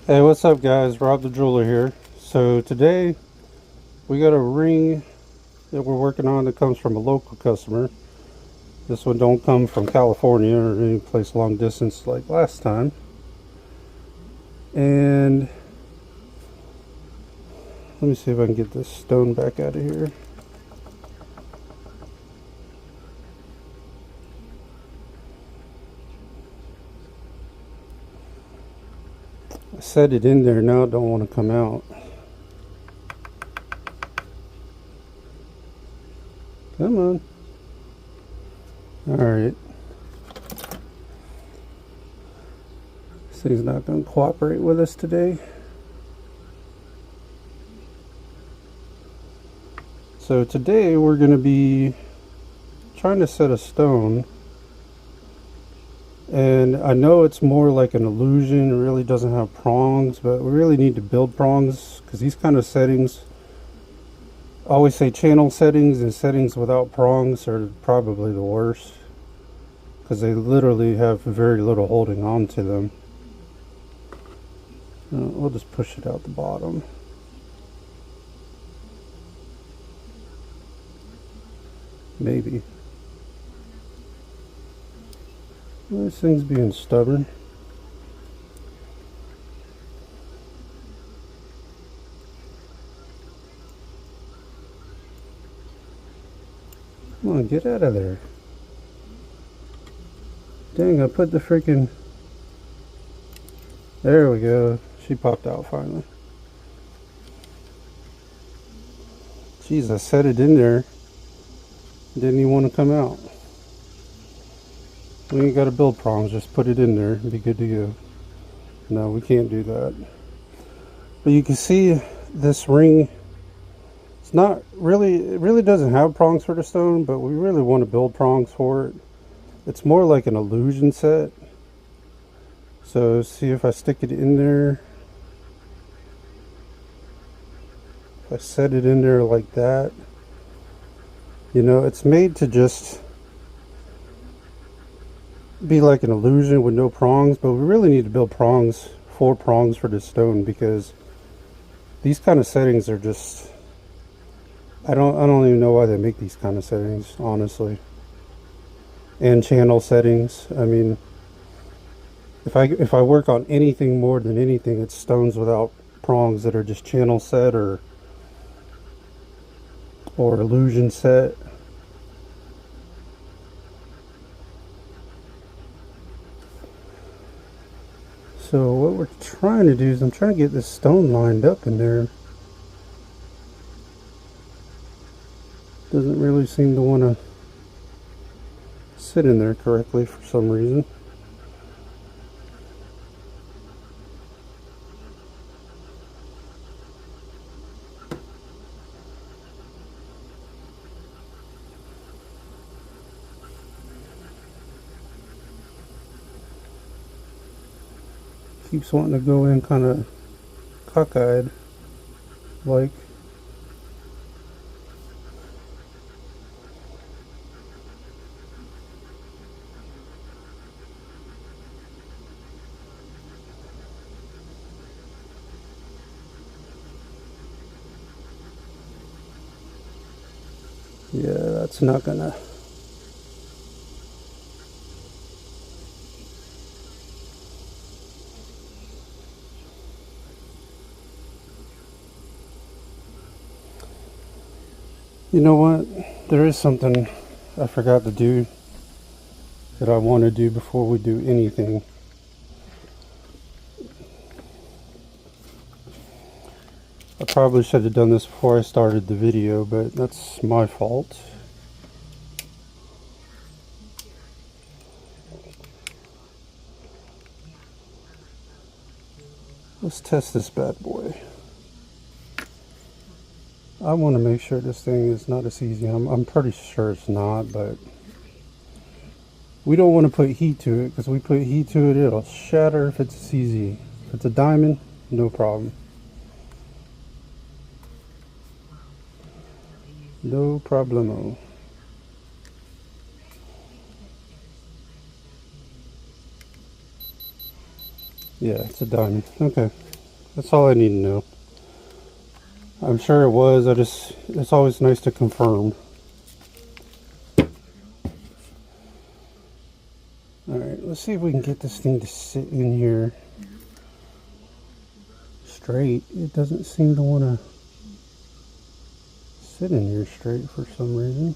Hey, what's up, guys? Rob the Jeweler here. So today we got a ring that we're working on that comes from a local customer. This one don't come from California or any place long distance like last time. And let me see if I can get this stone back out of here. I set it in there now, it don't want to come out. Come on. Alright. This thing's not going to cooperate with us today. So today we're going to be trying to set a stone. And I know it's more like an illusion, it really doesn't have prongs, but we really need to build prongs because these kind of settings, I always say channel settings and settings without prongs are probably the worst because they literally have very little holding on to them. We'll just push it out the bottom. Maybe. This thing's being stubborn. Come on, get out of there. Dang, I put the freaking... There we go. She popped out finally. Jeez, I set it in there. Didn't even want to come out. We ain't got to build prongs, just put it in there and be good to go. No, we can't do that. But you can see this ring, it's not really, it really doesn't have prongs for the stone, but we really want to build prongs for it. It's more like an illusion set. So see if I stick it in there. If I set it in there like that, you know, it's made to just be like an illusion with no prongs, but we really need to build prongs, 4 prongs for this stone, because these kind of settings are just, I don't even know why they make these kind of settings, honestly. And channel settings. I mean, if I work on anything more than anything, it's stones without prongs that are just channel set or illusion set. So what we're trying to do is I'm trying to get this stone lined up in there. Doesn't really seem to want to sit in there correctly for some reason. Keeps wanting to go in kind of cockeyed like. Yeah, that's not gonna. You know what? There is something I forgot to do that I want to do before we do anything. I probably should have done this before I started the video, but that's my fault. Let's test this bad boy. I want to make sure this thing is not as easy. I'm pretty sure it's not, but we don't want to put heat to it, because we put heat to it, it'll shatter if it's easy. If it's a diamond, no problem. No problemo. Yeah, it's a diamond. Okay. That's all I need to know. I'm sure it was. It's always nice to confirm. Alright, let's see if we can get this thing to sit in here straight. It doesn't seem to want to sit in here straight for some reason.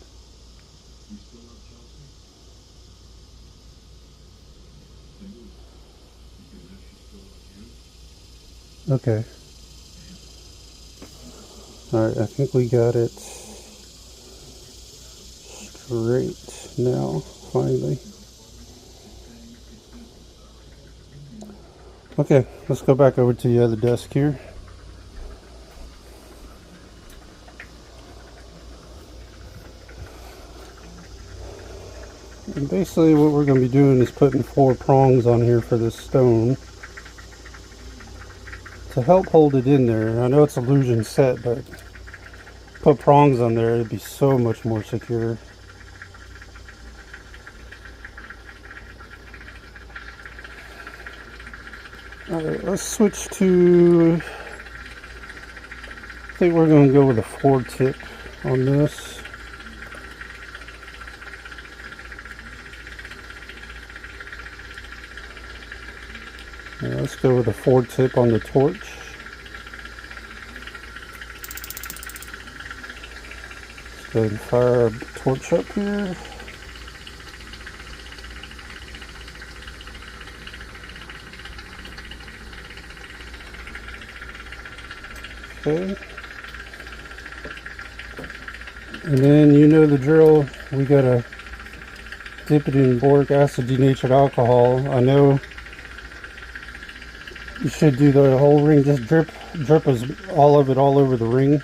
Okay. Alright, I think we got it straight now, finally. Okay, let's go back over to the other desk here. And basically what we're going to be doing is putting 4 prongs on here for this stone to help hold it in there. I know it's illusion set, but put prongs on there, it'd be so much more secure. Alright, let's switch to, I think we're going to go with a 4 tip on this. Yeah, let's go with a 4 tip on the torch. Let's go ahead and fire our torch up here. Okay. And then you know the drill, we gotta dip it in boric acid denatured alcohol. I know you should do the whole ring, just drip all of it all over the ring.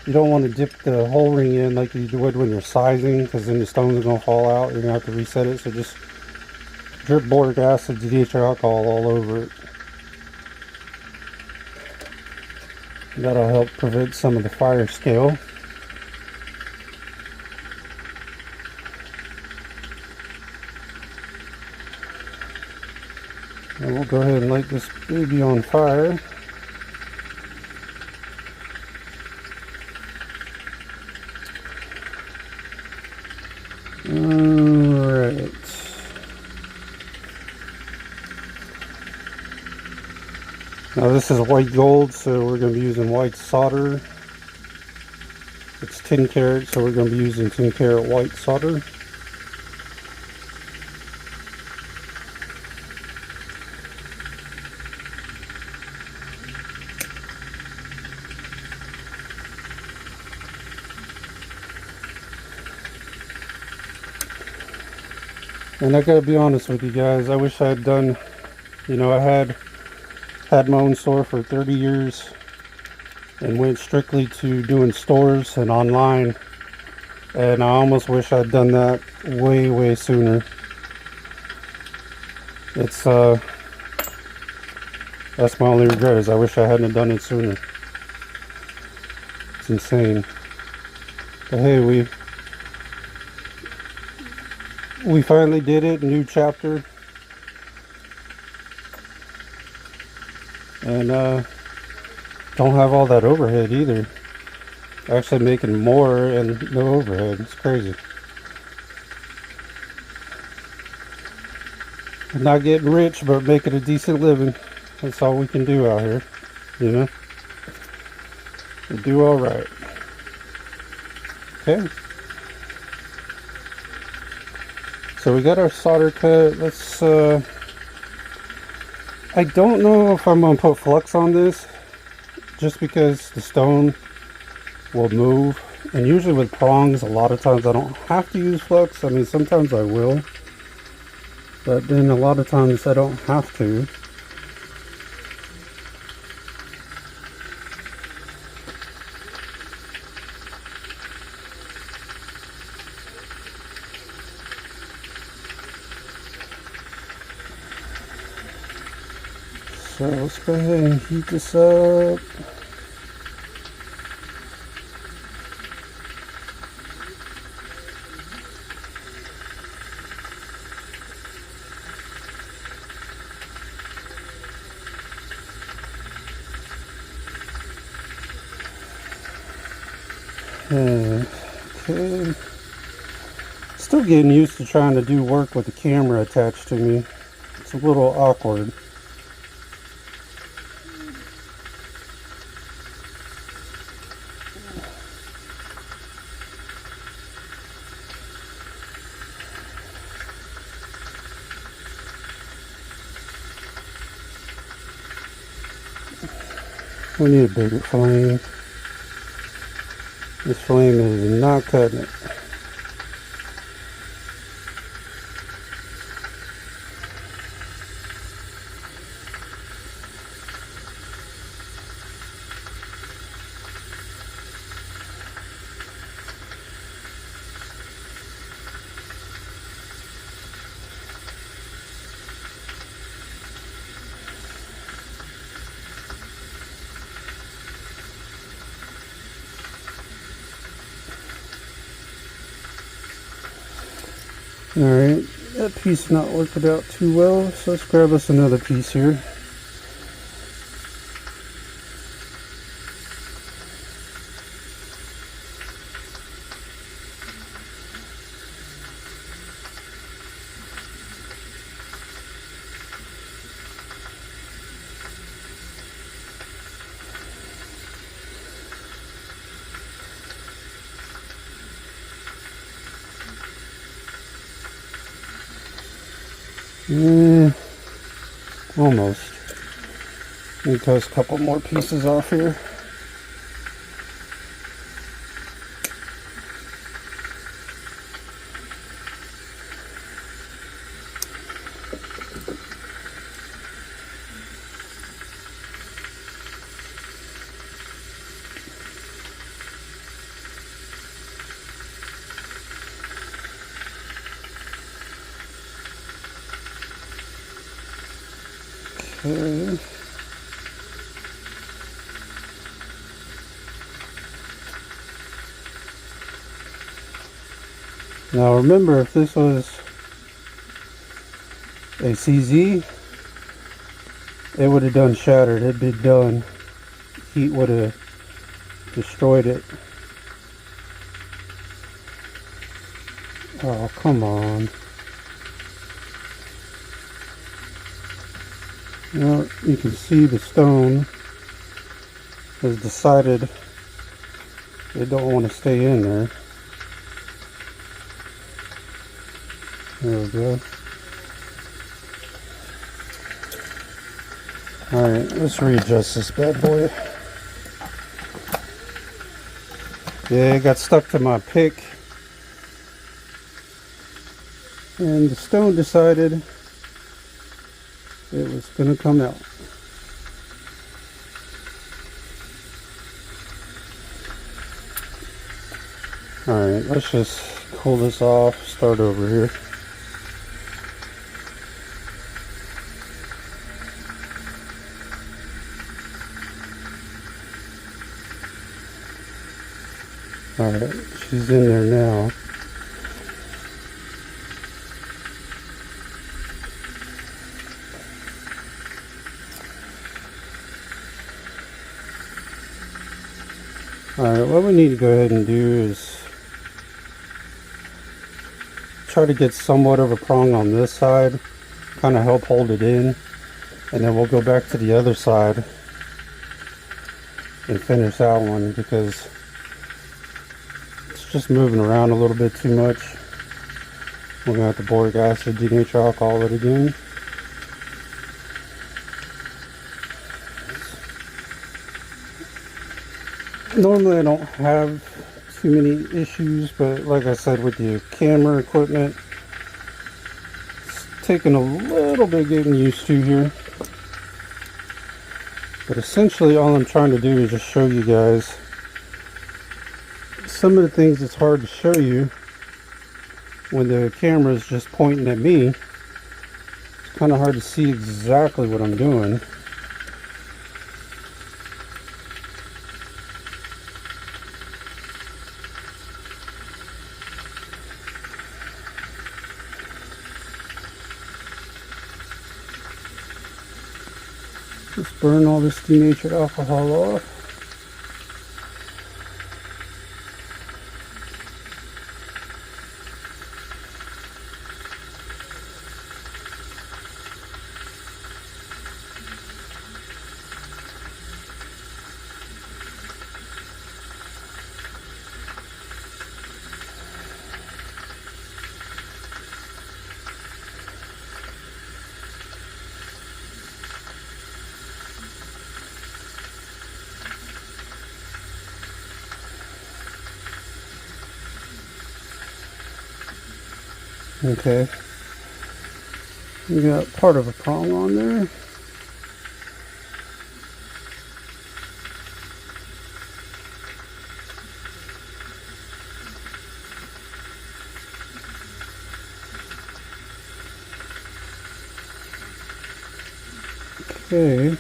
You don't want to dip the whole ring in like you would when you're sizing, because then the stones are going to fall out. You're going to have to reset it, so just drip boric acid denatured alcohol all over it. That'll help prevent some of the fire scale. And we'll go ahead and light this baby on fire. Alright. Now this is white gold, so we're going to be using white solder. It's 10 karat, so we're going to be using 10 karat white solder. And I gotta be honest with you guys, I wish I had done, I had my own store for 30 years and went strictly to doing stores and online, and I almost wish I'd done that way sooner. It's that's my only regret, is I wish I hadn't done it sooner. It's insane. But hey, we finally did it, new chapter. And don't have all that overhead either. Actually making more and no overhead. It's crazy. Not getting rich, but making a decent living. That's all we can do out here, We do all right. Okay. So we got our solder cut. Let's I don't know if I'm gonna put flux on this, just because the stone will move, and usually with prongs a lot of times I don't have to use flux. I mean, sometimes I will, but then a lot of times I don't have to. So let's go ahead and heat this up. Okay. Still getting used to trying to do work with the camera attached to me. It's a little awkward. We need a bigger flame. This flame is not cutting it. Alright, that piece not working out too well, so let's grab us another piece here. Almost. Let me toss a couple more pieces off here. Okay. Now remember, if this was a CZ, it would have done shattered. It'd be done. Heat would have destroyed it. Oh, come on. Now you can see the stone has decided they don't want to stay in there. There we go. Alright, let's readjust this bad boy. Yeah, it got stuck to my pick. And the stone decided it was going to come out. Alright, let's just cool this off, start over here. Alright, she's in there now. Alright, what we need to go ahead and do is try to get somewhat of a prong on this side, kind of help hold it in, and then we'll go back to the other side and finish that one because it's just moving around a little bit too much. We're going to have to boric acid, denatured alcohol it again. Normally I don't have too many issues, but like I said, with the camera equipment, it's taking a little bit getting used to here. But essentially all I'm trying to do is just show you guys some of the things that's hard to show you when the camera is just pointing at me. It's kind of hard to see exactly what I'm doing. Just burn all this denatured alcohol off. Okay. We got part of a prong on there. Okay.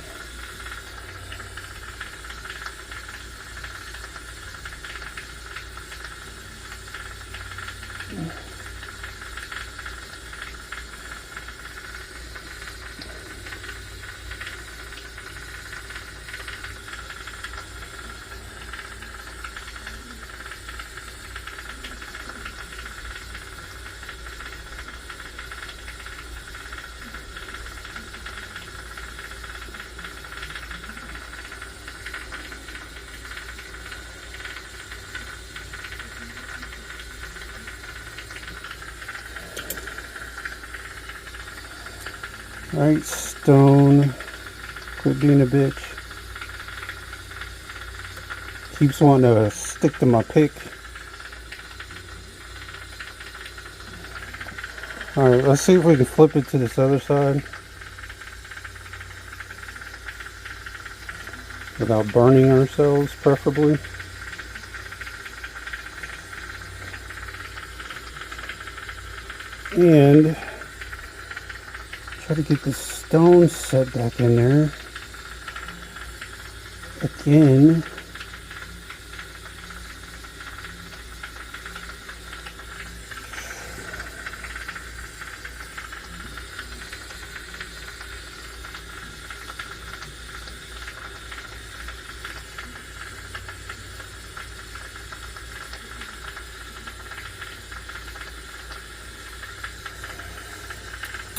Alright, stone. Quit being a bitch. Keeps wanting to stick to my pick. Alright, let's see if we can flip it to this other side without burning ourselves, preferably. And try to get the stone set back in there again.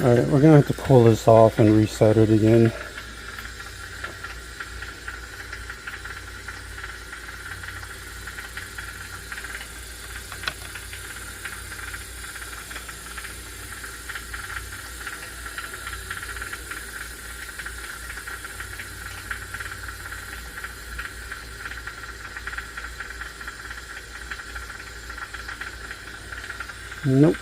Alright, we're going to have to pull this off and reset it again. Nope.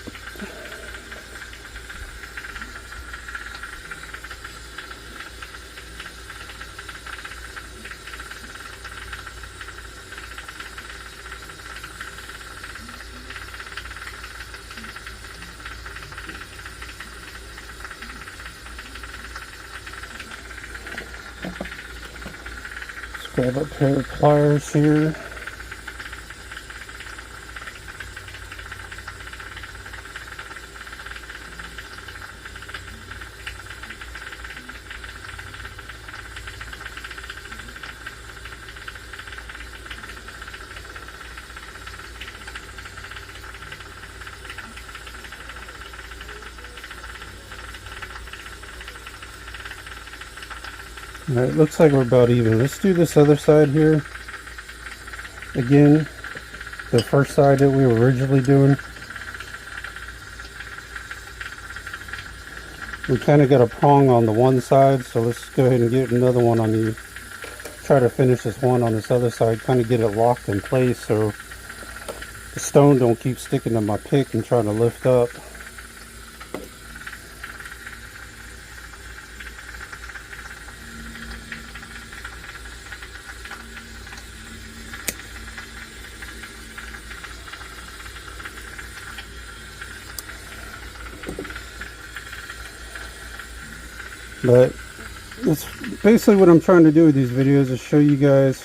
Let's grab a pair of pliers here. Alright, looks like we're about even. Let's do this other side here again. The first side that we were originally doing. We kind of got a prong on the one side, so let's go ahead and get another one on the, try to finish this one on this other side, kind of get it locked in place so the stone don't keep sticking to my pick and trying to lift up. But that's basically what I'm trying to do with these videos, is show you guys,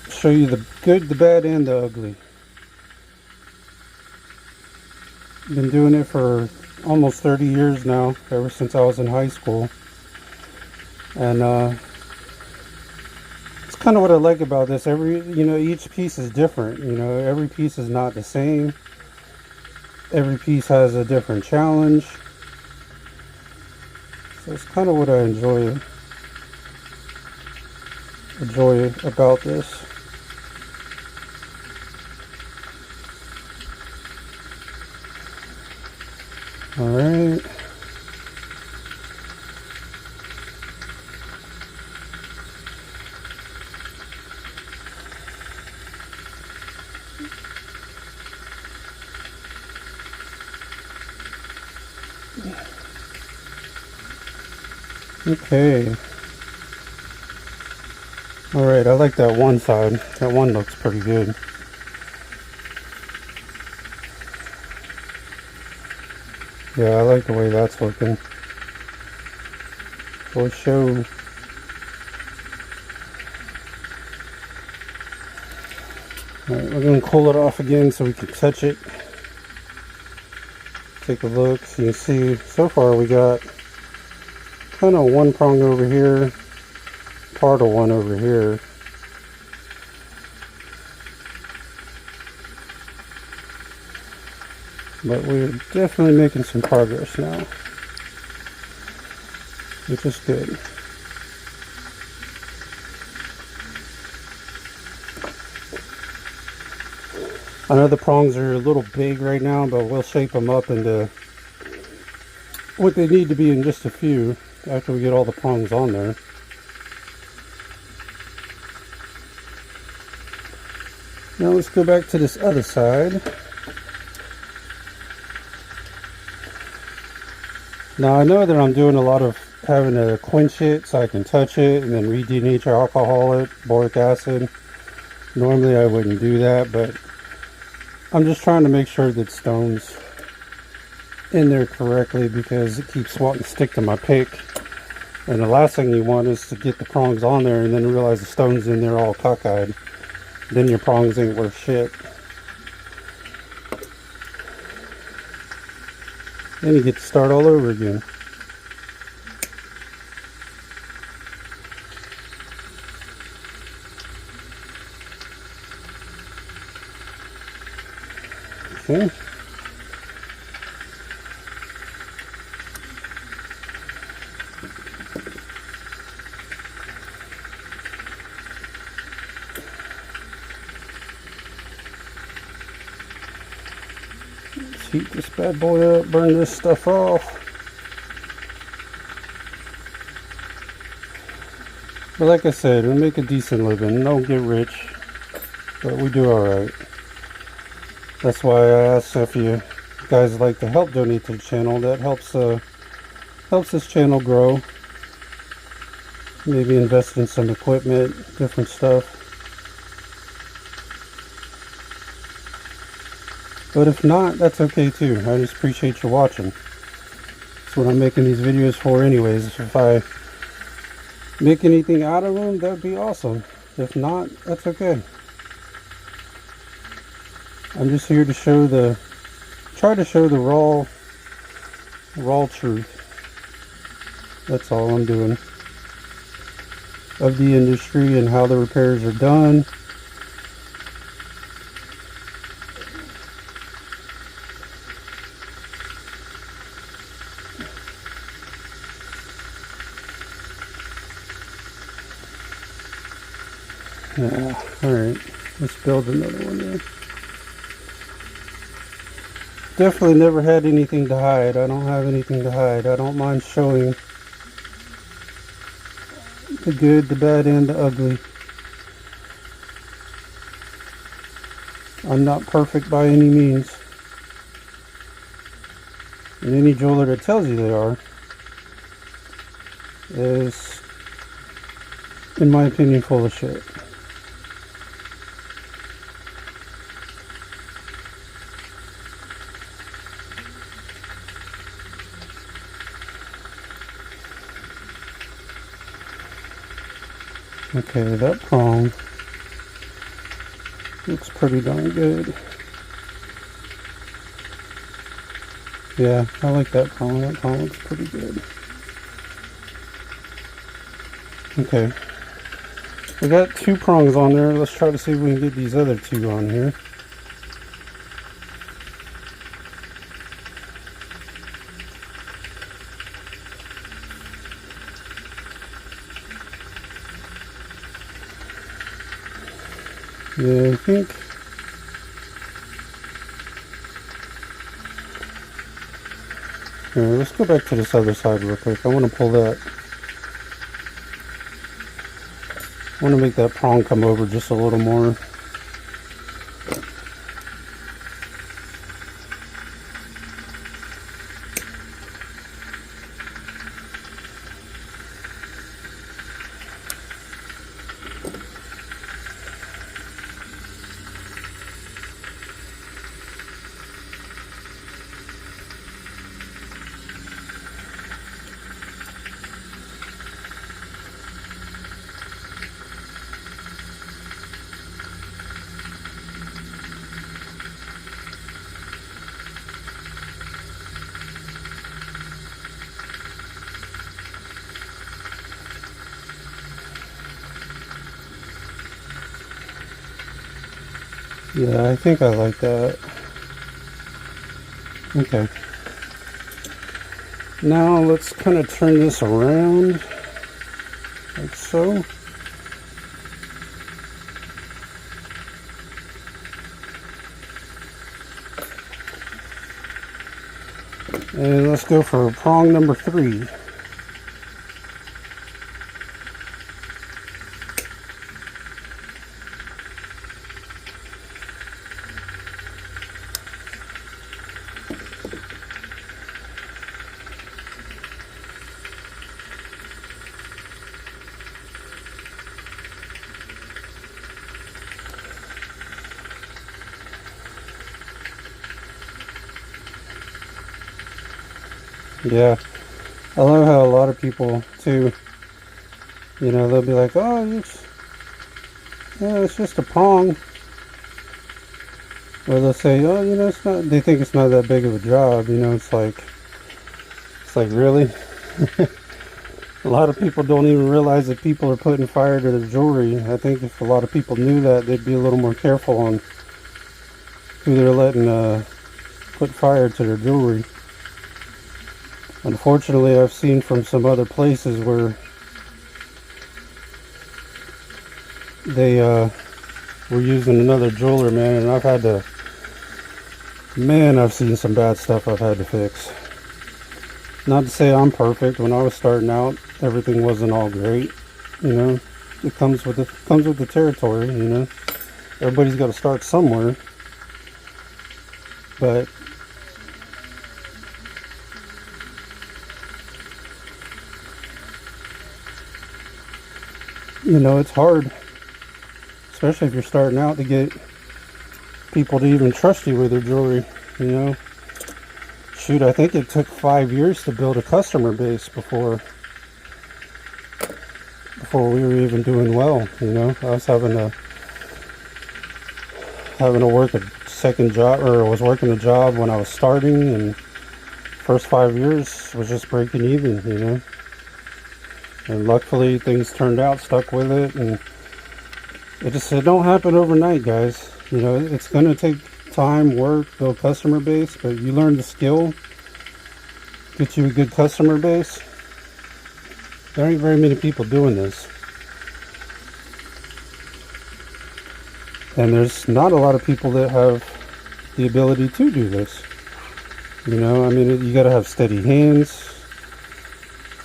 show you the good, the bad, and the ugly. Been doing it for almost 30 years now, ever since I was in high school. And it's kind of what I like about this. Each piece is different. Every piece is not the same. Every piece has a different challenge. So it's kind of what I enjoy about this. All right. Okay. Alright, I like that one side. That one looks pretty good. Yeah, I like the way that's looking. For show. Alright, we're going to cool it off again so we can touch it. Take a look. So you can see, so far we got kind of one prong over here, part of one over here. But we're definitely making some progress now, which is good. I know the prongs are a little big right now, but we'll shape them up into what they need to be in just a few after we get all the prongs on there. Now let's go back to this other side. Now I know that I'm doing a lot of having to quench it so I can touch it and then re-denature alcohol it, boric acid. Normally I wouldn't do that, but I'm just trying to make sure that stone's in there correctly because it keeps wanting to stick to my pick. And the last thing you want is to get the prongs on there and then realize the stone's in there all cockeyed. Then your prongs ain't worth shit. Then you get to start all over again. Okay. Let's heat this bad boy up, burn this stuff off. But like I said, we make a decent living. Don't get rich, but we do alright. That's why I asked if you guys like to help donate to the channel. That helps this channel grow. Maybe invest in some equipment, different stuff. But if not, that's okay too. I just appreciate you watching. That's what I'm making these videos for anyways. If I make anything out of them, that'd be awesome. If not, that's okay. I'm just here to try to show the raw truth. That's all I'm doing. Of the industry and how the repairs are done. Yeah, alright. Let's build another one there. Definitely never had anything to hide. I don't have anything to hide. I don't mind showing the good, the bad, and the ugly. I'm not perfect by any means. And any jeweler that tells you they are is, in my opinion, full of shit. Okay, that prong looks pretty darn good. Yeah, I like that prong. That prong looks pretty good. Okay. We got 2 prongs on there. Let's try to see if we can get these other 2 on here. Yeah, I think here, let's go back to this other side real quick. I want to pull that. I want to make that prong come over just a little more. Yeah, I think I like that. Okay. Now let's kind of turn this around like so. And let's go for prong number 3. Yeah, I love how a lot of people too, you know, they'll be like, oh, it's just a prong. Or they'll say, oh, you know, it's not, they think it's not that big of a job, you know, it's like really? A lot of people don't even realize that people are putting fire to their jewelry. I think if a lot of people knew that, they'd be a little more careful on who they're letting put fire to their jewelry. Unfortunately, I've seen from some other places where they were using another jeweler, man, and I've seen some bad stuff I've had to fix. Not to say I'm perfect. When I was starting out, everything wasn't all great, you know. It comes with the territory, you know. Everybody's got to start somewhere. But you know, it's hard, especially if you're starting out, to get people to even trust you with their jewelry, you know. Shoot, I think it took 5 years to build a customer base before we were even doing well, you know. I was having to work a second job, or I was working a job when I was starting, and first 5 years was just breaking even, you know. And luckily things turned out, stuck with it, and it don't happen overnight, guys. You know, it's gonna take time, work, build customer base, but you learn the skill, get you a good customer base. There ain't very many people doing this. And there's not a lot of people that have the ability to do this. You know, I mean, you gotta have steady hands.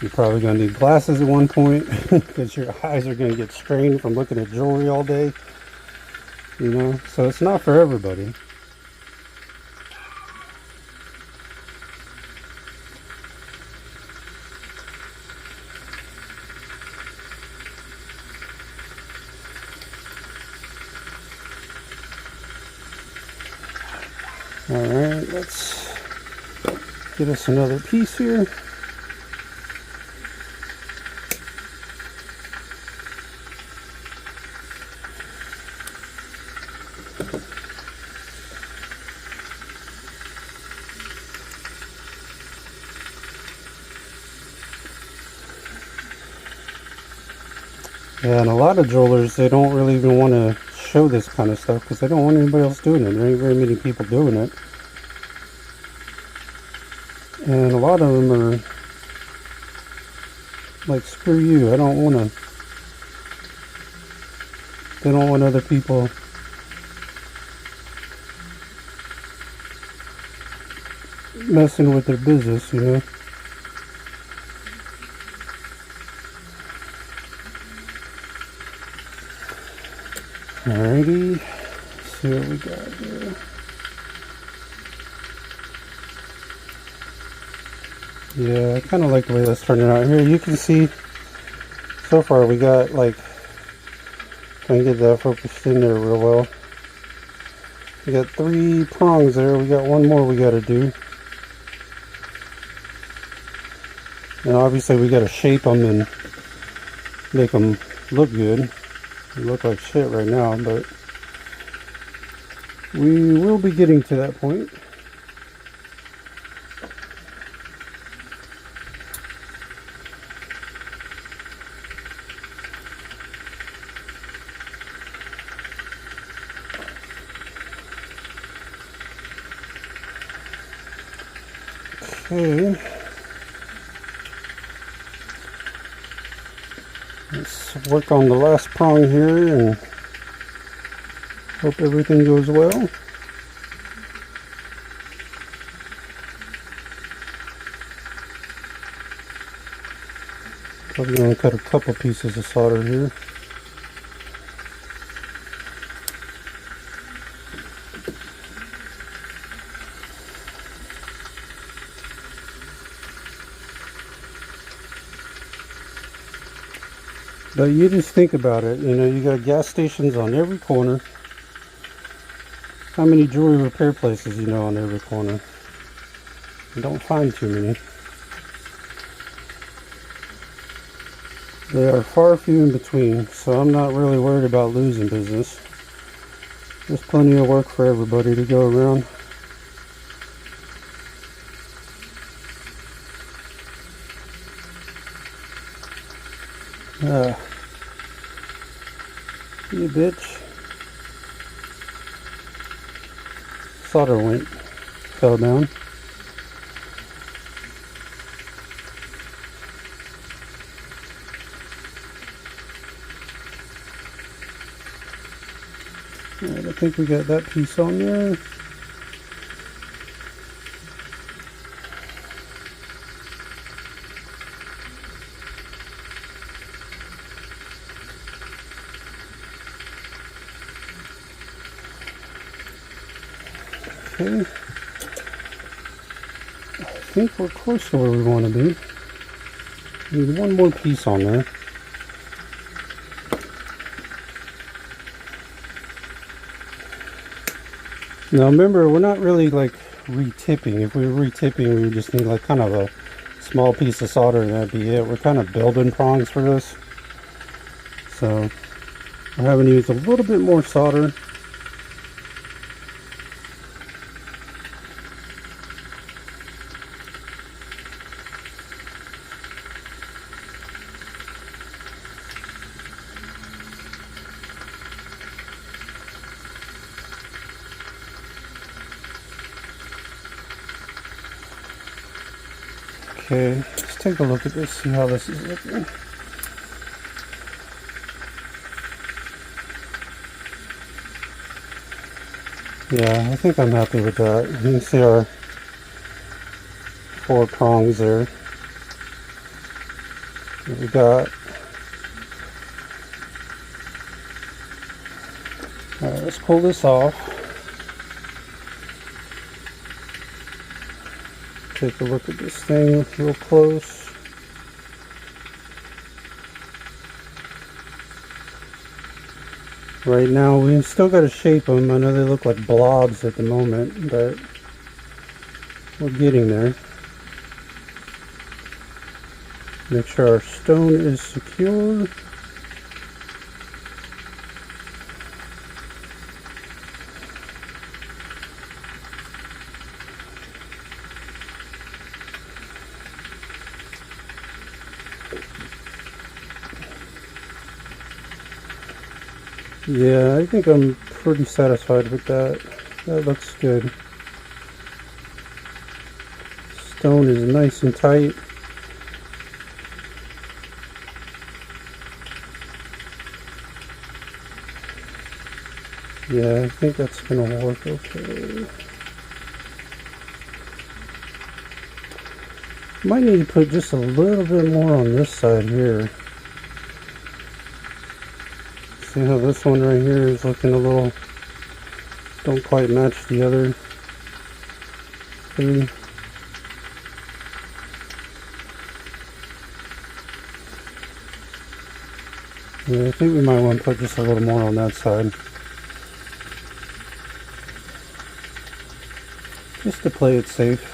You're probably gonna need glasses at one point because your eyes are gonna get strained from looking at jewelry all day. You know, so it's not for everybody. Alright, let's get us another piece here. Yeah, and a lot of jewelers, they don't really even want to show this kind of stuff because they don't want anybody else doing it. There ain't very many people doing it. And a lot of them are like, screw you, I don't want to. They don't want other people messing with their business, you know. Alrighty, let's see what we got here. Yeah, I kind of like the way that's turning out here. You can see so far we got, like, try and get that focused in there real well. We got 3 prongs there. We got one more we got to do. And obviously we got to shape them and make them look good. They look like shit right now, but we will be getting to that point. Okay. Let's work on the last prong here and hope everything goes well. Probably going to cut a couple pieces of solder here. But you just think about it, you know, you got gas stations on every corner. How many jewelry repair places you know on every corner? You don't find too many. They are far few in between, so I'm not really worried about losing business. There's plenty of work for everybody to go around. You bitch. Solder went, fell down. Alright, I think we got that piece on there. Okay. I think we're close to where we want to be. Need one more piece on there. Now remember, we're not really like re-tipping. If we were re-tipping, we would just need like kind of a small piece of solder and that'd be it. We're kind of building prongs for this. So we're having to use a little bit more solder. Okay, let's take a look at this, see how this is looking. Yeah, I think I'm happy with that. You can see our 4 prongs there. We got. Alright, let's pull this off. Take a look at this thing real close. Right now, we still got to shape them. I know they look like blobs at the moment, but we're getting there. Make sure our stone is secure. Yeah, I think I'm pretty satisfied with that. That looks good. Stone is nice and tight. Yeah, I think that's gonna work okay. Might need to put just a little bit more on this side here. See how this one right here is looking a little, don't quite match the other 3. Yeah, I think we might want to put just a little more on that side. Just to play it safe.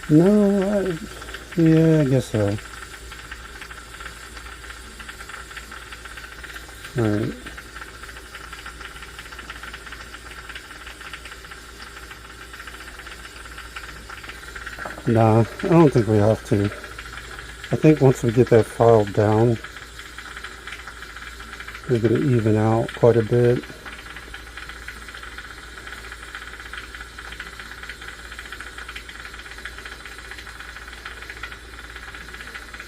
No, yeah, I guess so. Alright. Nah, I don't think we have to. I think once we get that filed down, They're going to even out quite a bit.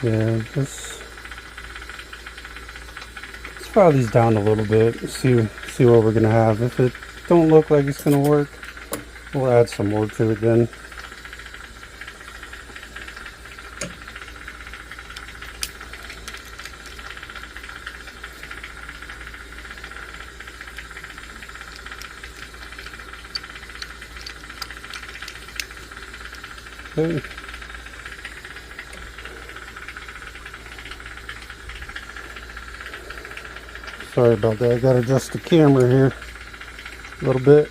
Yeah, let's file these down a little bit. See what we're gonna have. If it don't look like it's gonna work, we'll add some more to it then. Okay. Sorry about that. I gotta adjust the camera here a little bit.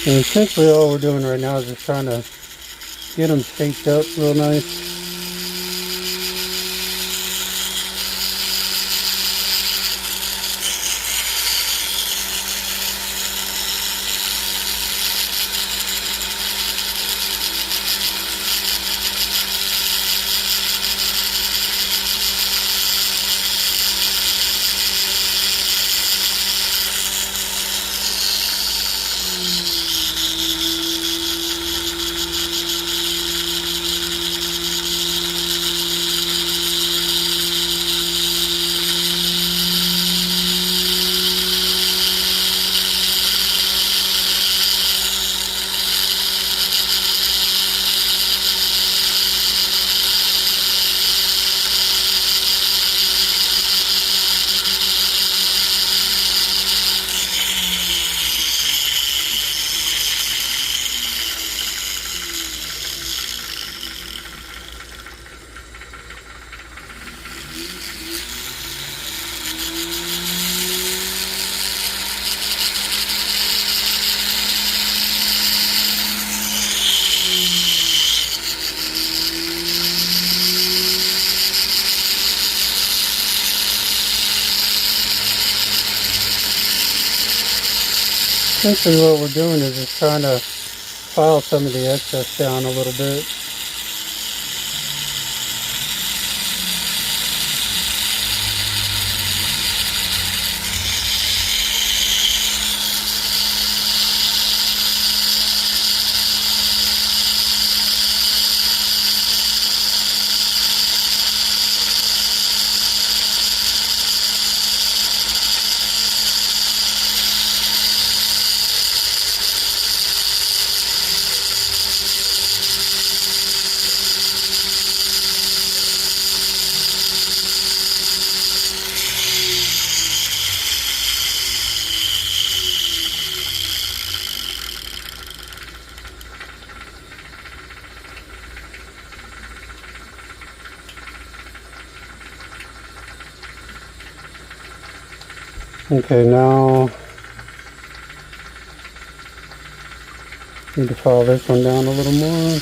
And essentially all we're doing right now is just trying to get them shaped up real nice. Essentially what we're doing is just trying to file some of the excess down a little bit. Okay, now need to file this one down a little more.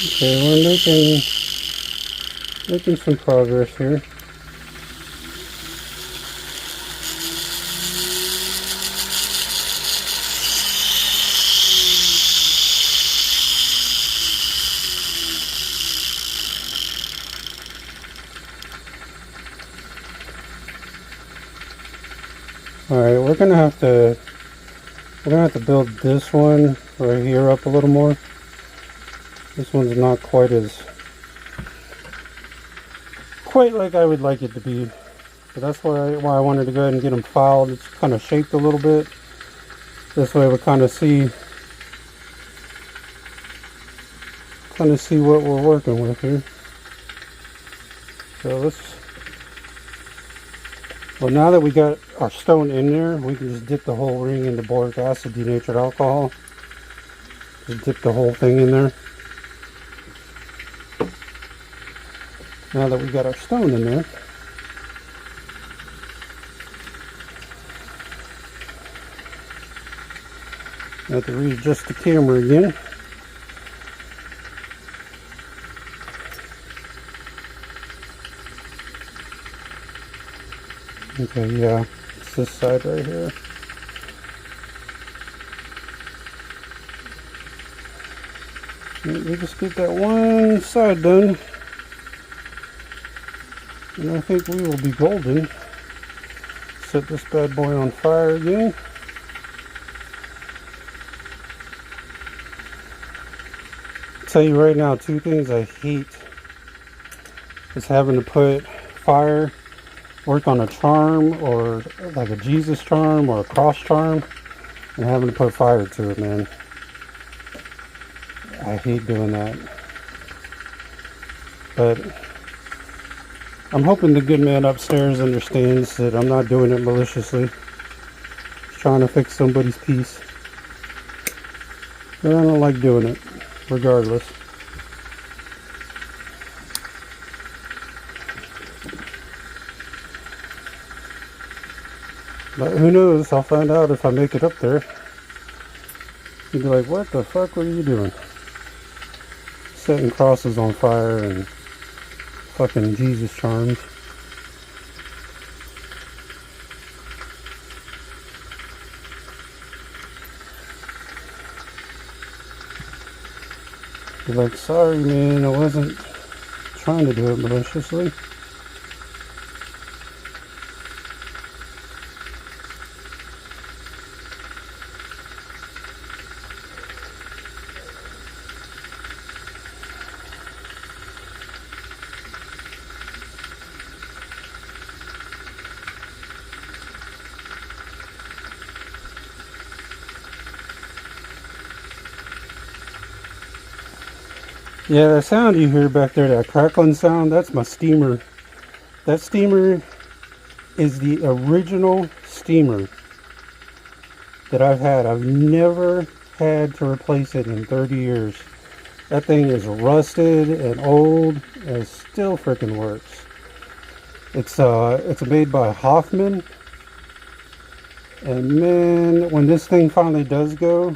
Okay, we're making some progress here. All right, we're gonna have to build this one right here up a little more. This one's not quite like I would like it to be. So that's why I wanted to go ahead and get them filed. It's kind of shaped a little bit. This way we kind of see what we're working with here. So well, now that we got our stone in there, we can just dip the whole ring into boric acid denatured alcohol. Just dip the whole thing in there. Now that we got our stone in there, I have to readjust the camera again. Okay, yeah, it's this side right here. We just get that one side done, and I think we will be golden. Set this bad boy on fire again. I'll tell you right now, two things I hate is having to put fire, work on a charm or like a Jesus charm or a cross charm, and having to put fire to it, man. I hate doing that. But I'm hoping the good man upstairs understands that I'm not doing it maliciously. Just trying to fix somebody's peace. But I don't like doing it, regardless. But who knows, I'll find out if I make it up there. You'd be like, what the fuck were you doing? Setting crosses on fire and fucking Jesus charms. You're like, sorry man, I wasn't trying to do it maliciously. Yeah, the sound you hear back there, that crackling sound, that's my steamer. That steamer is the original steamer that I've had. I've never had to replace it in 30 years. That thing is rusted and old and it still freaking works. It's made by Hoffman, and man, when this thing finally does go,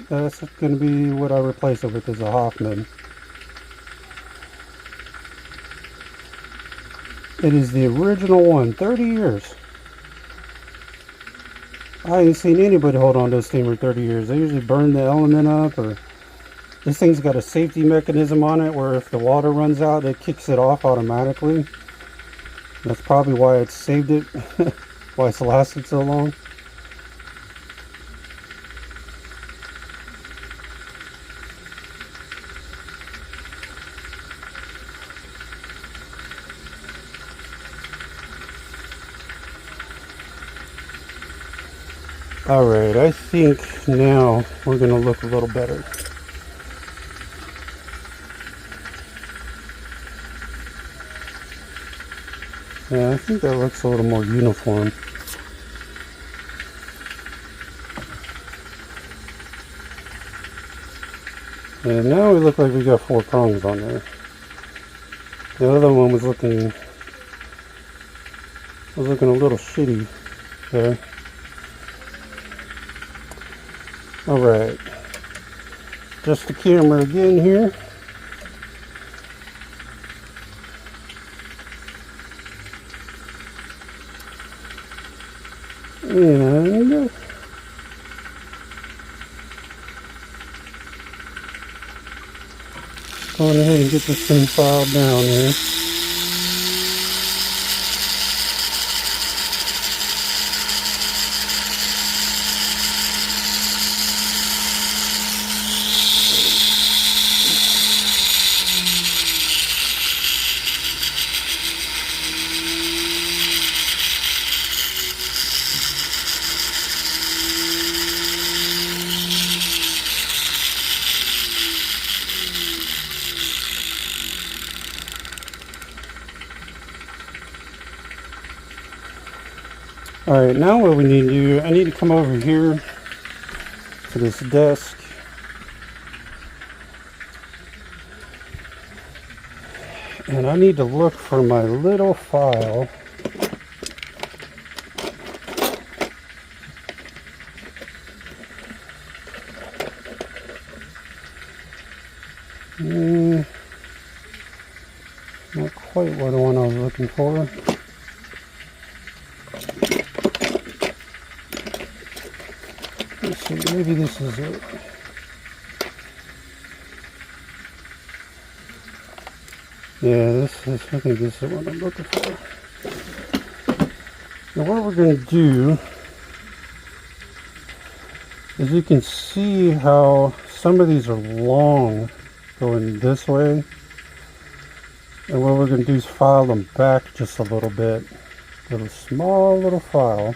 that's going to be what I replace it with, is a Hoffman. It is the original one, 30 years. I ain't seen anybody hold on to a steamer 30 years. They usually burn the element up, or this thing's got a safety mechanism on it where if the water runs out, it kicks it off automatically. That's probably why it's saved it, why it's lasted so long. Alright, I think now we're going to look a little better. Yeah, I think that looks a little more uniform. And now we look like we got 4 prongs on there. The other one was looking a little shitty there. Alright, just the camera again here. And going ahead and get this thing filed down here. Alright, now what we need to do, I need to come over here to this desk. And I need to look for my little file. Not quite what the one I was looking for. Let's see, maybe this is it. Yeah, I think this is what I'm looking for. Now what we're going to do is you can see how some of these are long going this way. And what we're going to do is file them back just a little bit. With a small little file.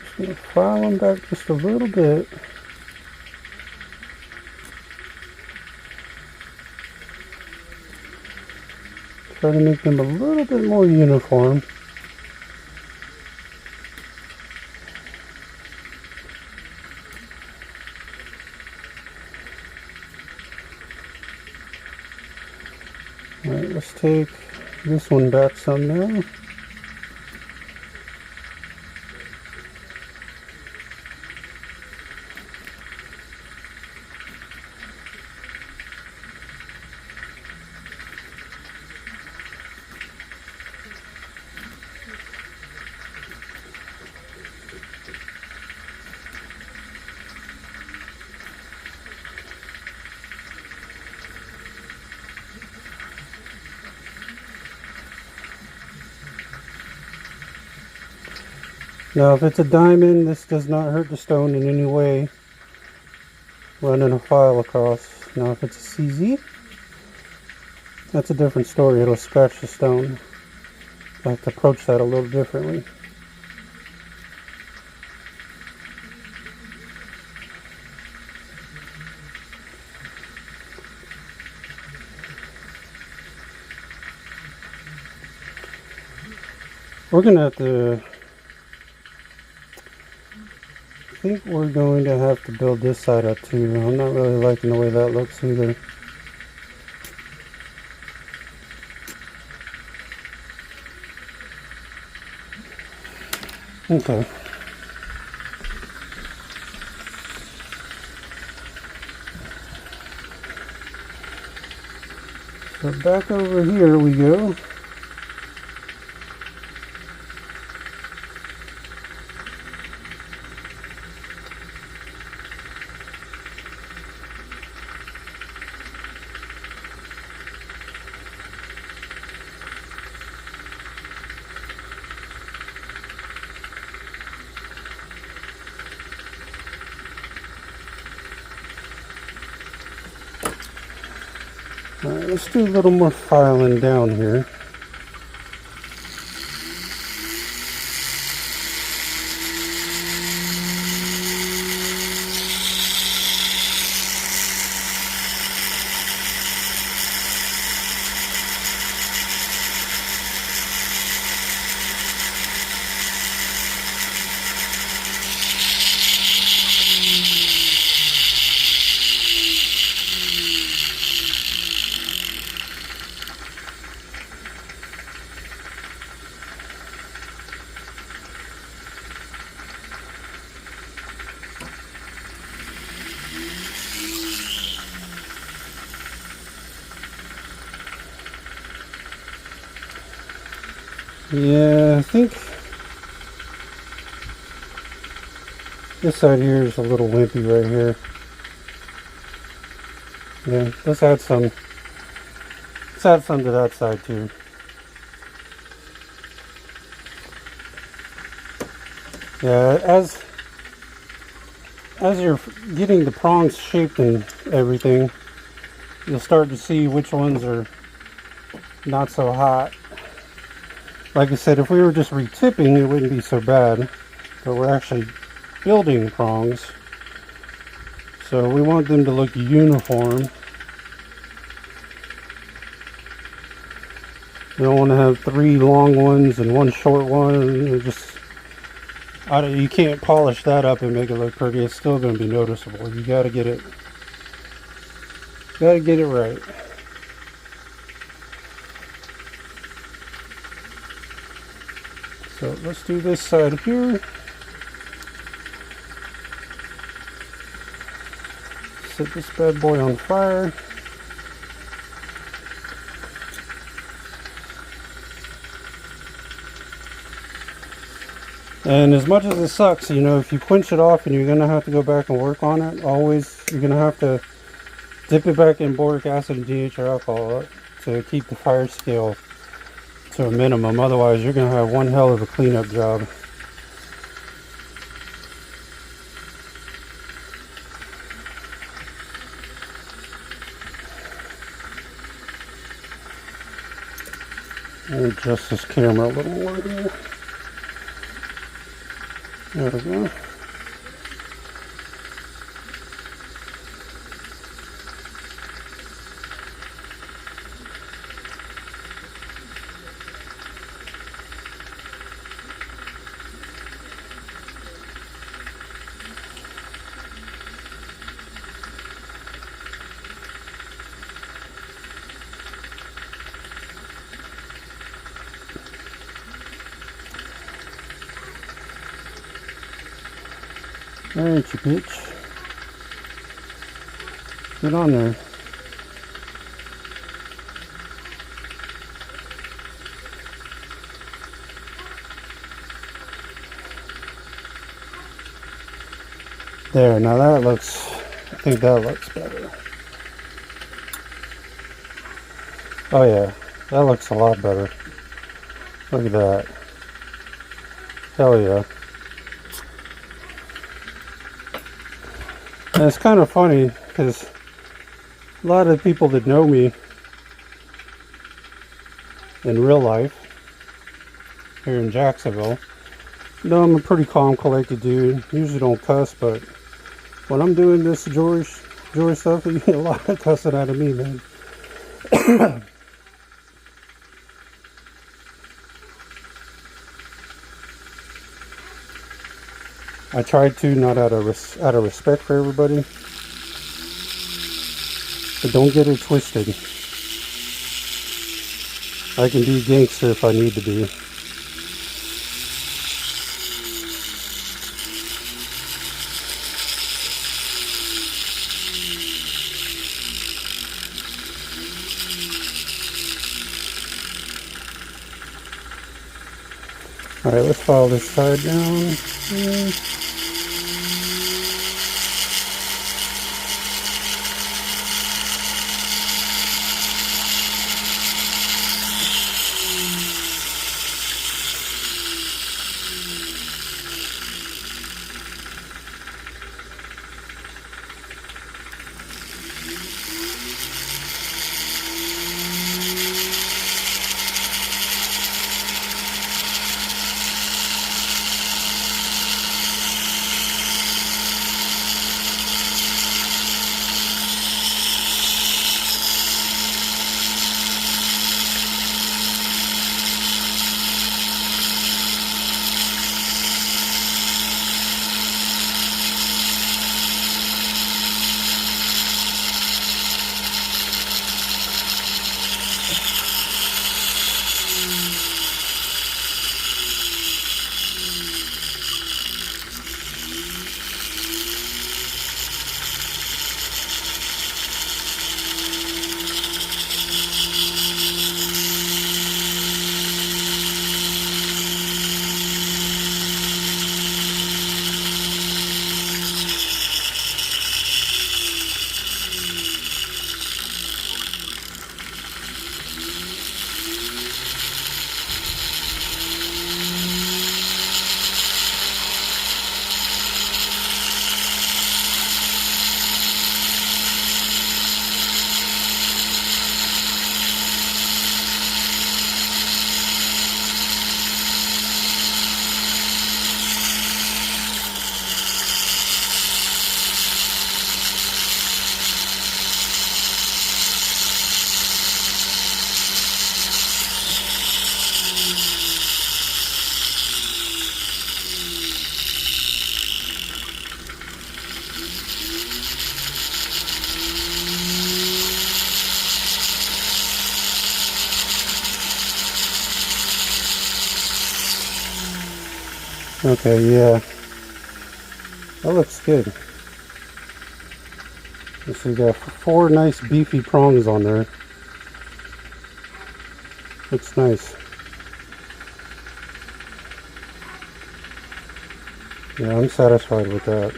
Just going to file them back just a little bit. Try to make them a little bit more uniform. Alright, let's take this one back some now. Now if it's a diamond, this does not hurt the stone in any way, running a file across. Now if it's a CZ, that's a different story. It'll scratch the stone. I have to approach that a little differently. We're gonna have to, I think we're going to have to build this side up too. I'm not really liking the way that looks either. Okay. So back over here we go. Alright, let's do a little more filing down here. Yeah, I think this side here is a little wimpy right here. Yeah, let's add some to that side too. Yeah, as you're getting the prongs shaped and everything, you'll start to see which ones are not so hot. Like I said, if we were just retipping, it wouldn't be so bad, but we're actually building prongs, so we want them to look uniform. You don't want to have 3 long ones and 1 short one. You can't polish that up and make it look pretty. It's still going to be noticeable. You got to get it right. So let's do this side here. Set this bad boy on fire. And as much as it sucks, you know, if you quench it off and you're going to have to go back and work on it, always you're going to have to dip it back in boric acid and denature alcohol to keep the fire scale to a minimum. Otherwise, you're going to have one hell of a cleanup job. Let me adjust this camera a little more here. There we go. Alright, you bitch. Get on there. There, now that looks, I think that looks better. Oh yeah, that looks a lot better. Look at that. Hell yeah. And it's kind of funny because a lot of the people that know me in real life here in Jacksonville know I'm a pretty calm, collected dude. Usually don't cuss, but when I'm doing this jewelry stuff, you get a lot of cussing out of me, man. I tried to, not out of respect for everybody, but don't get it twisted. I can be gangster if I need to be. Alright, let's file this side down. Okay, yeah. That looks good. So you got 4 nice beefy prongs on there. Looks nice. Yeah, I'm satisfied with that.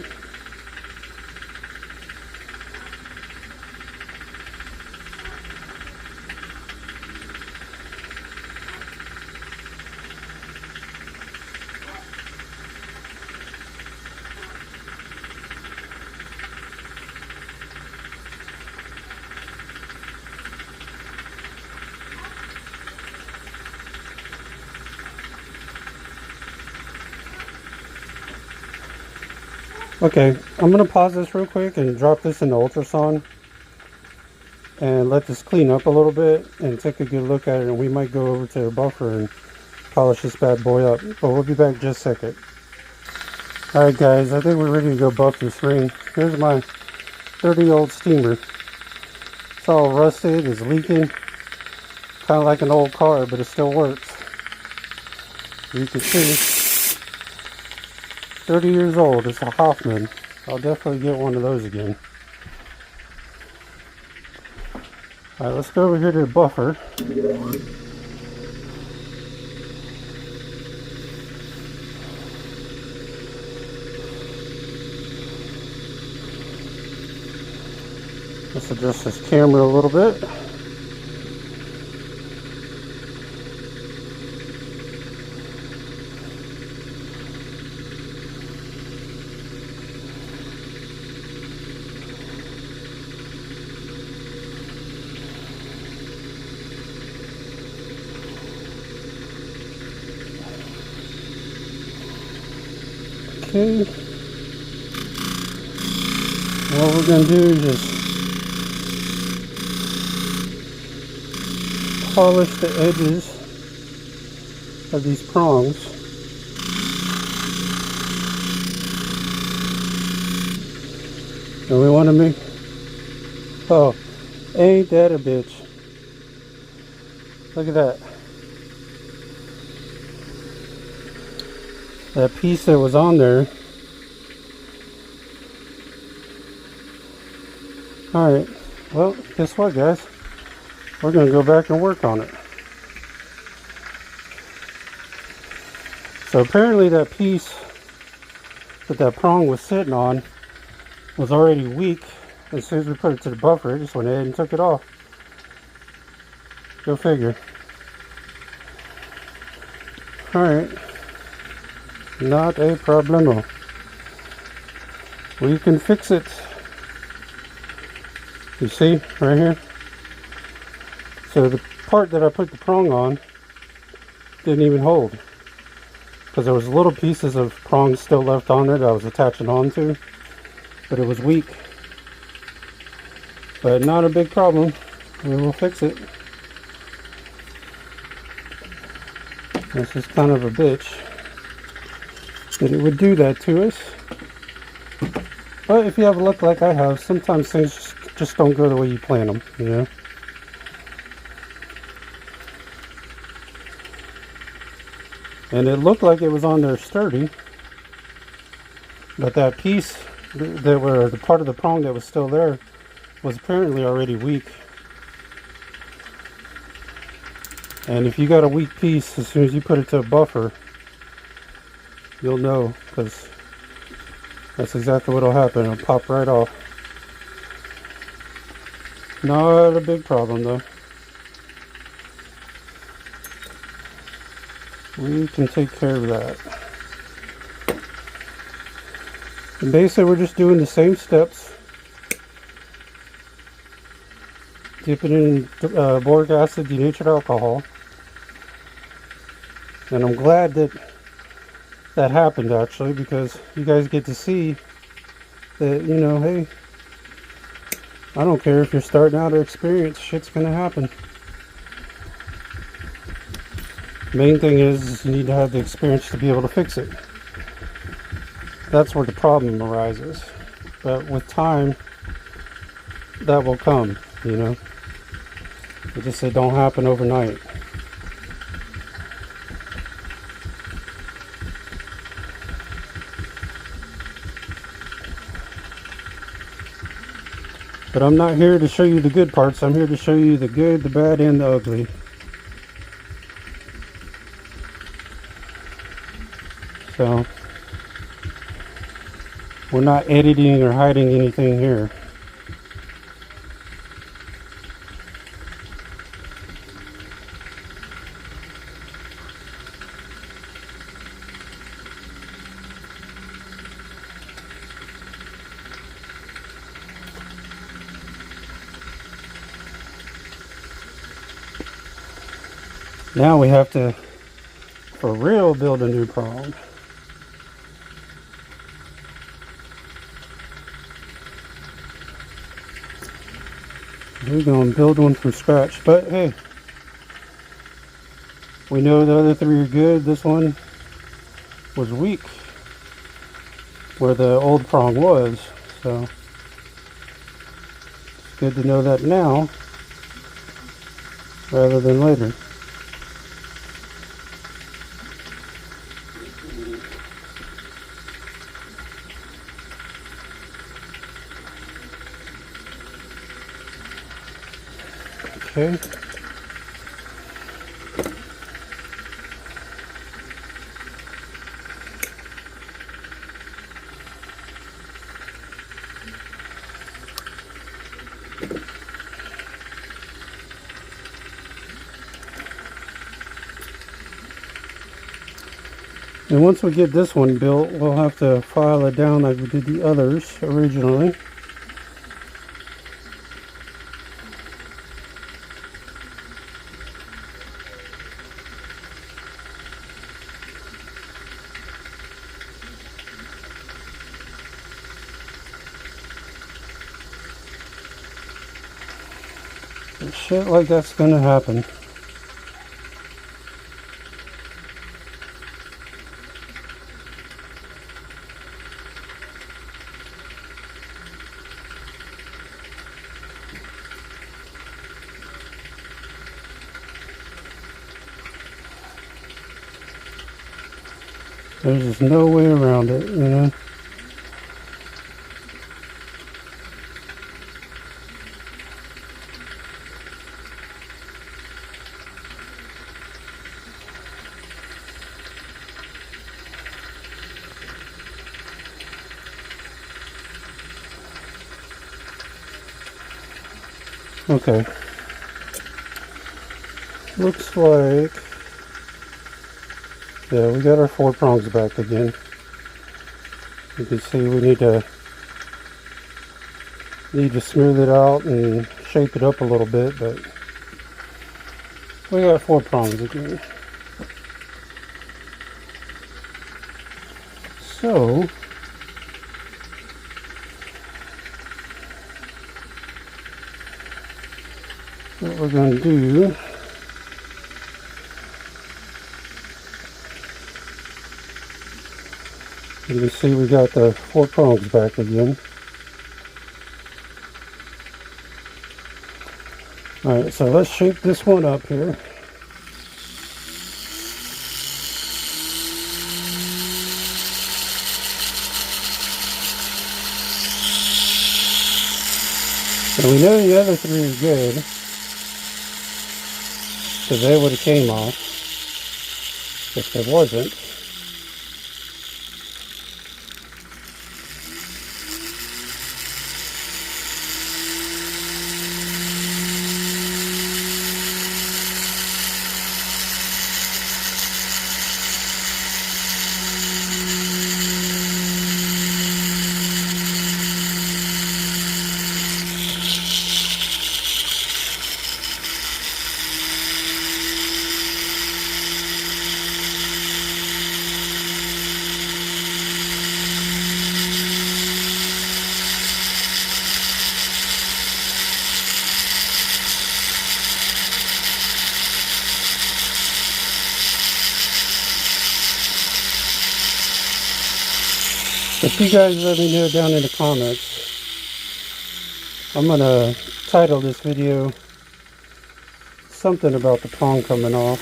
Okay, I'm going to pause this real quick and drop this in the ultrasound and let this clean up a little bit and take a good look at it, and we might go over to the buffer and polish this bad boy up, but we'll be back just a second. Alright guys, I think we're ready to go buff this ring. Here's my 30-year-old steamer. It's all rusted, it's leaking, kind of like an old car, but it still works. You can see, 30 years old. It's a Hoffman. I'll definitely get one of those again. Alright, let's go over here to the buffer. Let's adjust this camera a little bit. Okay. What we're going to do is just polish the edges of these prongs. And we want to make... Oh, ain't that a bitch. Look at that. That piece that was on there. Alright, well, guess what, guys? We're going to go back and work on it. So apparently that piece that prong was sitting on was already weak. As soon as we put it to the buffer, it just went ahead and took it off. Go figure. Alright. Not a problemo. We can fix it. You see, right here? So the part that I put the prong on didn't even hold. Because there was little pieces of prong still left on it I was attaching onto. But it was weak. But not a big problem. We will fix it. This is kind of a bitch that it would do that to us. But if you have luck like I have, sometimes things just don't go the way you plan them, you know. And it looked like it was on there sturdy, but that piece that were the part of the prong that was still there was apparently already weak. And if you got a weak piece, as soon as you put it to a buffer, you'll know, because that's exactly what'll happen. It'll pop right off. Not a big problem though. We can take care of that. And basically we're just doing the same steps. Dip it in boric acid, denatured alcohol. And I'm glad that that happened actually, because you guys get to see that, you know, hey, I don't care if you're starting out or experienced, shit's gonna happen. Main thing is you need to have the experience to be able to fix it. That's where the problem arises. But with time, that will come, you know. It don't happen overnight. But I'm not here to show you the good parts. I'm here to show you the good, the bad, and the ugly. So, we're not editing or hiding anything here. Now we have to, for real, build a new prong. We're going to build one from scratch, but hey, we know the other three are good. This one was weak where the old prong was, so it's good to know that now rather than later. Okay. And once we get this one built, we'll have to file it down like we did the others originally. And shit like that's gonna happen. There's just no way around it, you know. Okay. Looks like, yeah, we got our 4 prongs back again. You can see we need to smooth it out and shape it up a little bit, but we got 4 prongs again. So what we're going to do, you can see we got the 4 prongs back again. Alright, so let's shape this one up here. And we know the other 3 are good, because they would have came off if there wasn't. If you guys let me know down in the comments, I'm going to title this video something about the prong coming off.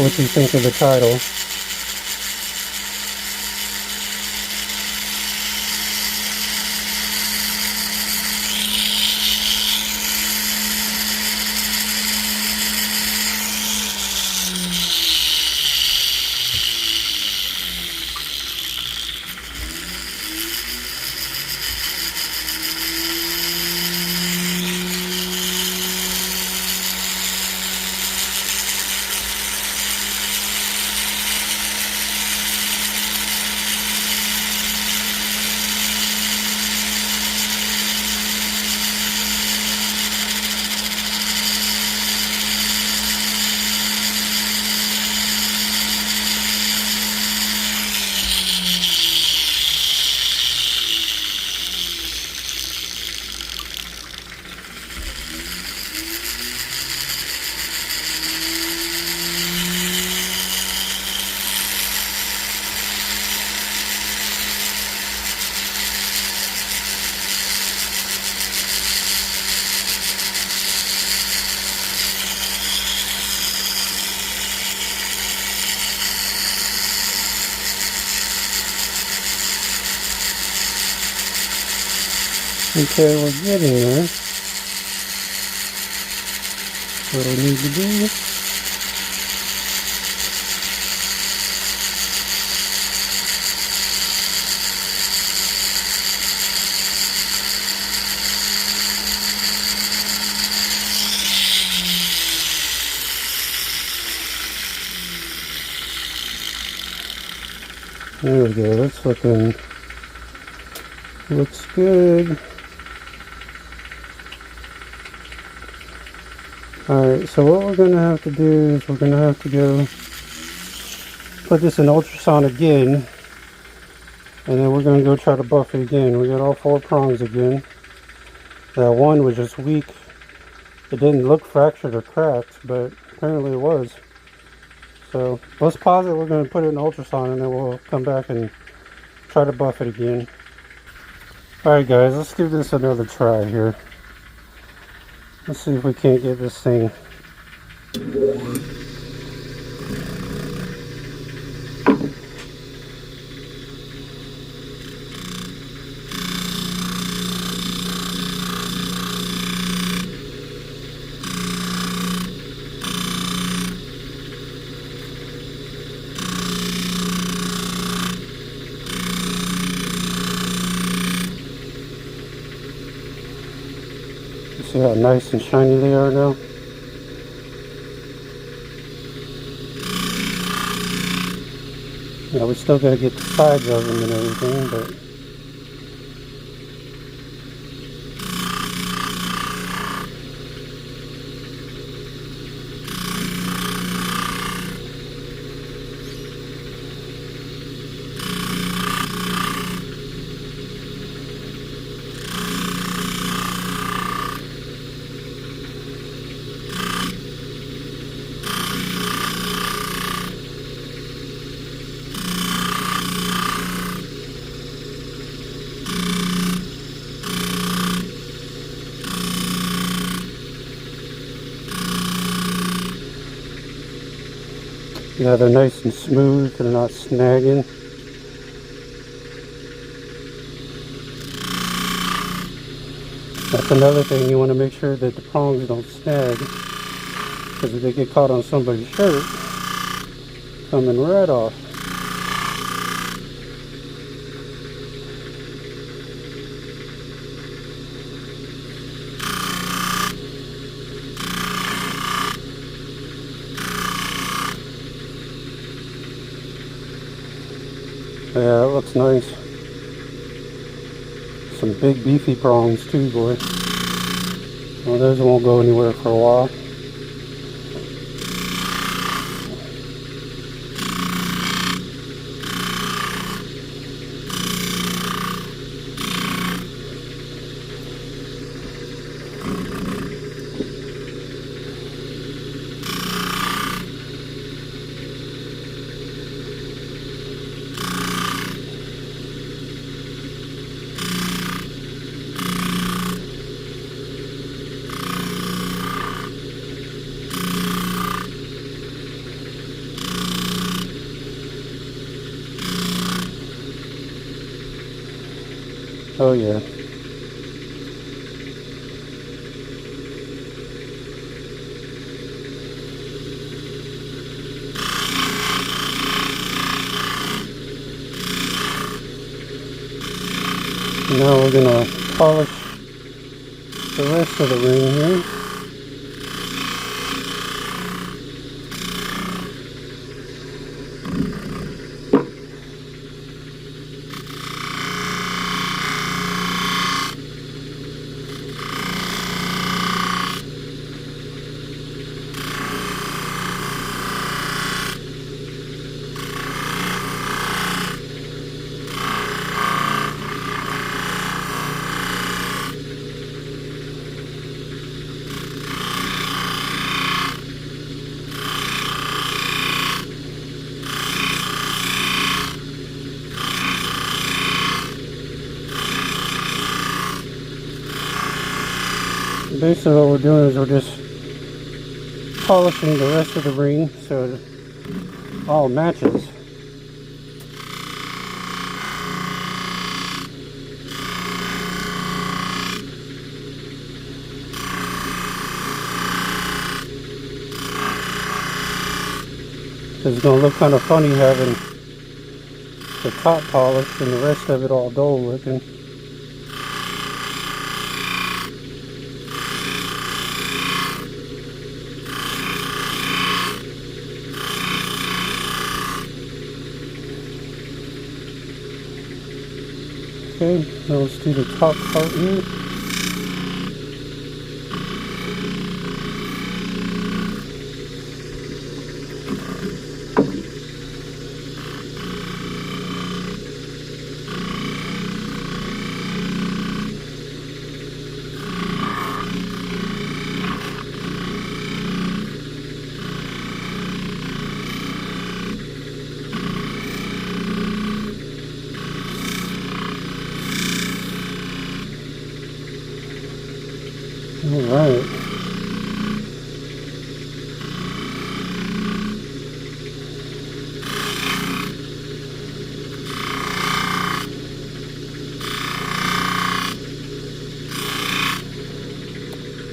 What you think of the title. Okay, we're getting there. What we need to do. There we go, that's looks good. Alright, so what we're going to have to do is we're going to have to go put this in ultrasound again, and then we're going to go try to buff it again. We got all 4 prongs again. That one was just weak. It didn't look fractured or cracked, but apparently it was. So let's pause it. We're going to put it in ultrasound, and then we'll come back and try to buff it again. Alright guys, let's give this another try here. Let's see if we can't get this thing. how nice and shiny they are now. Now we still got to get the sides of them and everything, but yeah, they're nice and smooth. They're not snagging. That's another thing. You want to make sure that the prongs don't snag, because if they get caught on somebody's shirt, coming right off. Yeah, that looks nice. Some big beefy prongs too, boy. Well, those won't go anywhere for a while. Oh yeah. Now we're gonna polish the rest of the ring here. Basically what we're doing is we're just polishing the rest of the ring so it all matches. It's going to look kind of funny having the top polished and the rest of it all dull looking. Okay, now let's do the top part here. Alright.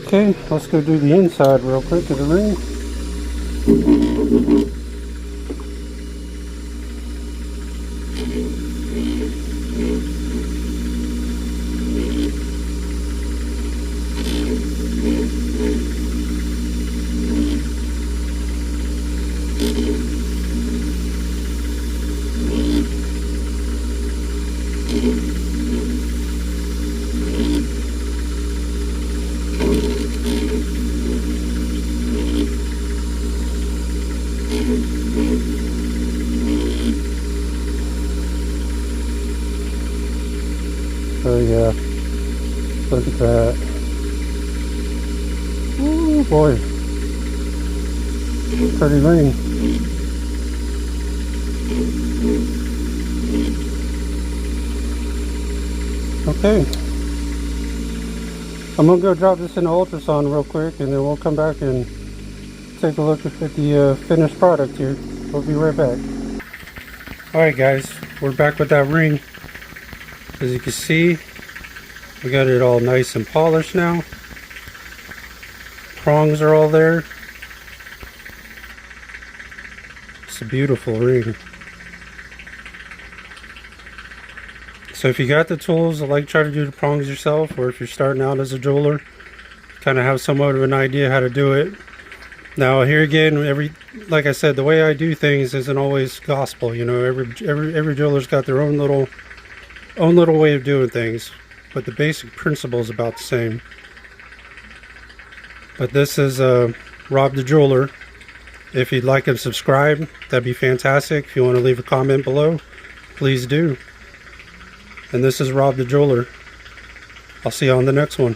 Okay, let's go do the inside real quick of the ring. So yeah, look at that. Ooh boy, pretty ring. Okay, I'm gonna go drop this in the ultrasound real quick, and then we'll come back and take a look at the finished product here. We'll be right back. Alright guys, we're back with that ring. As you can see, we got it all nice and polished now. Prongs are all there. It's a beautiful ring. So if you got the tools, like try to do the prongs yourself, or if you're starting out as a jeweler, kind of have somewhat of an idea how to do it. Now here again, like I said, the way I do things isn't always gospel. You know, every jeweler's got their own little way of doing things, but the basic principle is about the same. But this is Rob the Jeweler. If you'd like and subscribe, that'd be fantastic. If you want to leave a comment below, please do. And this is Rob the Jeweler. I'll see you on the next one.